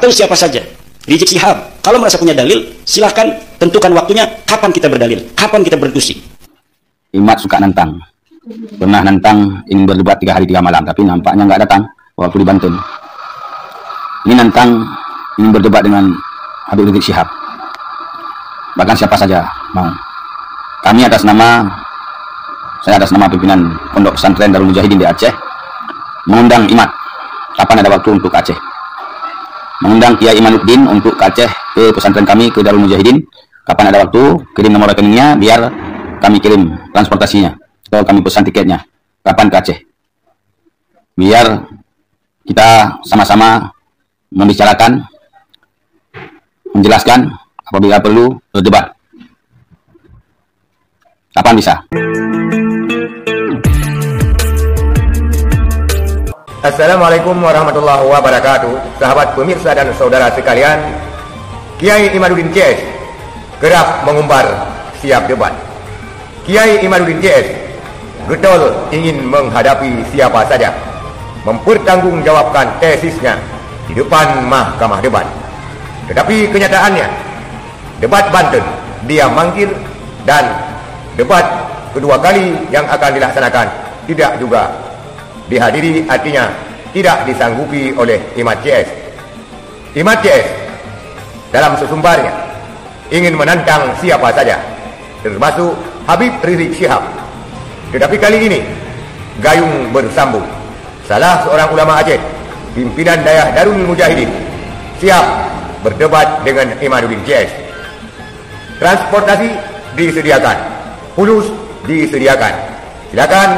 atau siapa saja. Rizik Syihab, kalau merasa punya dalil, silahkan tentukan waktunya kapan kita berdalil, kapan kita berdiskusi. Imat suka nantang. Pernah nantang ingin berdebat 3 hari 3 malam, tapi nampaknya nggak datang waktu di Banten. Ini nantang ingin berdebat dengan Habib Rizik Syihab. Bahkan siapa saja mau. Saya atas nama pimpinan Pondok Pesantren Darul Mujahidin di Aceh, mengundang Imat, kapan ada waktu untuk Aceh. Mengundang Kiai Imanuddin untuk ke Aceh, ke pesantren kami, ke Darul Mujahidin, kapan ada waktu, kirim nomor rekeningnya, biar kami kirim transportasinya, atau kami pesan tiketnya, kapan ke Aceh. Biar kita sama-sama membicarakan, menjelaskan, apabila perlu berdebat. Kapan bisa? Assalamualaikum warahmatullahi wabarakatuh. Sahabat pemirsa dan saudara sekalian, Kiai Imaduddin CS kerap mengumbar siap debat. Kiai Imaduddin CS getol ingin menghadapi siapa saja, mempertanggungjawabkan tesisnya di depan mahkamah debat. Tetapi kenyataannya, debat Banten dia manggil, dan debat kedua kali yang akan dilaksanakan tidak juga dihadiri, artinya tidak disanggupi oleh Imat CS. Imat CS dalam sesumbarnya ingin menantang siapa saja, termasuk Habib Rizik Syihab. Tetapi kali ini gayung bersambung. Salah seorang ulama Aceh, pimpinan Dayah Darul Mujahidin, siap berdebat dengan Imaduddin CS. Transportasi disediakan, fulus disediakan. Silakan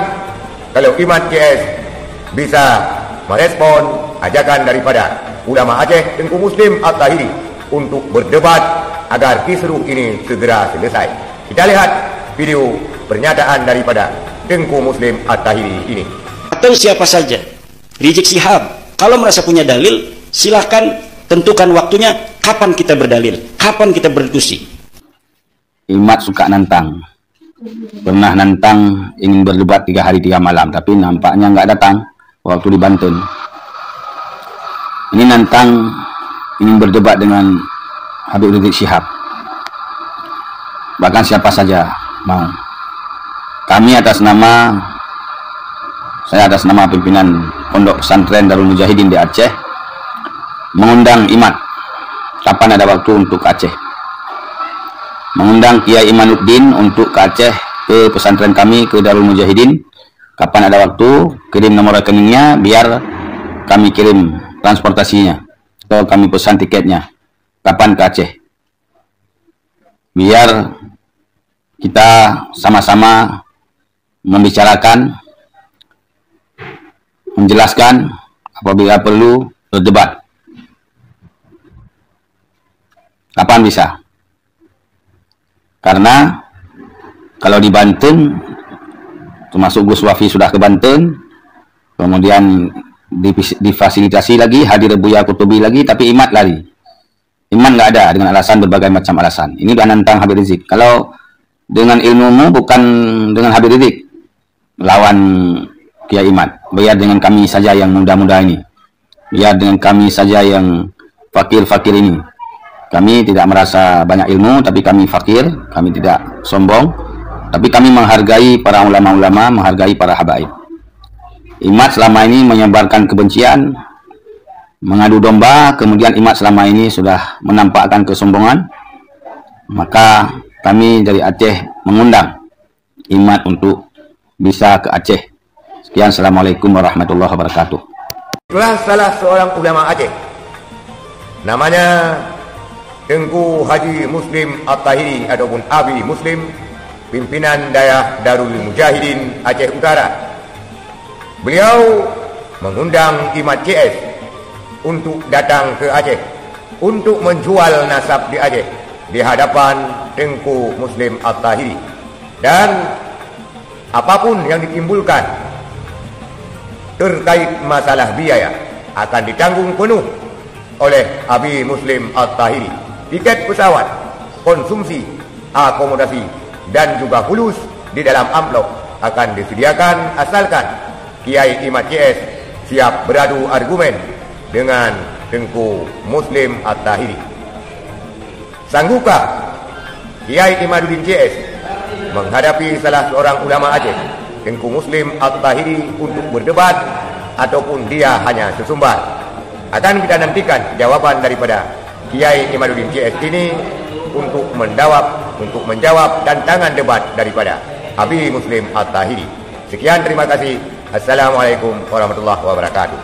kalau Imat CS bisa merespon ajakan daripada ulama Aceh Tengku Muslim At-Tahiri untuk berdebat agar kisruh ini segera selesai. Kita lihat video pernyataan daripada Tengku Muslim At-Tahiri ini. Atau siapa saja. Rizik Syihab, kalau merasa punya dalil, silahkan tentukan waktunya kapan kita berdalil, kapan kita berdiskusi. Imat suka nantang. Pernah nantang ingin berdebat 3 hari 3 malam, tapi nampaknya nggak datang waktu di Banten. Ini nantang ingin berdebat dengan Habib Rizik Syihab. Bahkan siapa saja mau. Saya atas nama pimpinan Pondok Pesantren Darul Mujahidin di Aceh, mengundang Imat, kapan ada waktu untuk Aceh. Mengundang Kiai Imanuddin untuk ke Aceh, ke pesantren kami, ke Darul Mujahidin, kapan ada waktu, kirim nomor rekeningnya, biar kami kirim transportasinya, atau kami pesan tiketnya, kapan ke Aceh. Biar kita sama-sama membicarakan, menjelaskan, apabila perlu berdebat. Kapan bisa? Karena kalau di Banten, termasuk Gus Wafi sudah ke Banten, kemudian difasilitasi lagi, hadir Buya Kutubi lagi, tapi Imat lari. Iman nggak ada, dengan alasan berbagai macam alasan. Ini udah nantang Habib Rizik. Kalau dengan ilmumu, bukan dengan Habib Rizik, lawan Kiai Imat. Biar dengan kami saja yang muda-muda ini, biar dengan kami saja yang fakir-fakir ini. Kami tidak merasa banyak ilmu, tapi kami fakir, kami tidak sombong, tapi kami menghargai para ulama-ulama, menghargai para habaib. Imat selama ini menyebarkan kebencian, mengadu domba, kemudian Imat selama ini sudah menampakkan kesombongan. Maka kami dari Aceh mengundang Imat untuk bisa ke Aceh. Sekian, Assalamualaikum warahmatullahi wabarakatuh. Itulah salah seorang ulama Aceh, namanya Tengku Haji Muslim At-Tahiri ataupun Abi Muslim, pimpinan Dayah Darul Mujahidin Aceh Utara. Beliau mengundang Imat CS untuk datang ke Aceh, untuk menjual nasab di Aceh di hadapan Tengku Muslim At-Tahiri. Dan apapun yang ditimbulkan terkait masalah biaya akan ditanggung penuh oleh Abi Muslim At-Tahiri. Tiket pesawat, konsumsi, akomodasi, dan juga fulus di dalam amplop akan disediakan, asalkan Kiai Imat CS siap beradu argumen dengan Tengku Muslim At-Tahiri. Sanggupkah Kiai Imaduddin CS menghadapi salah seorang ulama Aceh, Tengku Muslim At-Tahiri, untuk berdebat ataupun dia hanya sesumbar? Akan kita nantikan jawaban daripada Kiai Imaduddin CS ini untuk menjawab tantangan debat daripada Habib Muslim At-Tahiri. Sekian, terima kasih. Assalamualaikum warahmatullahi wabarakatuh.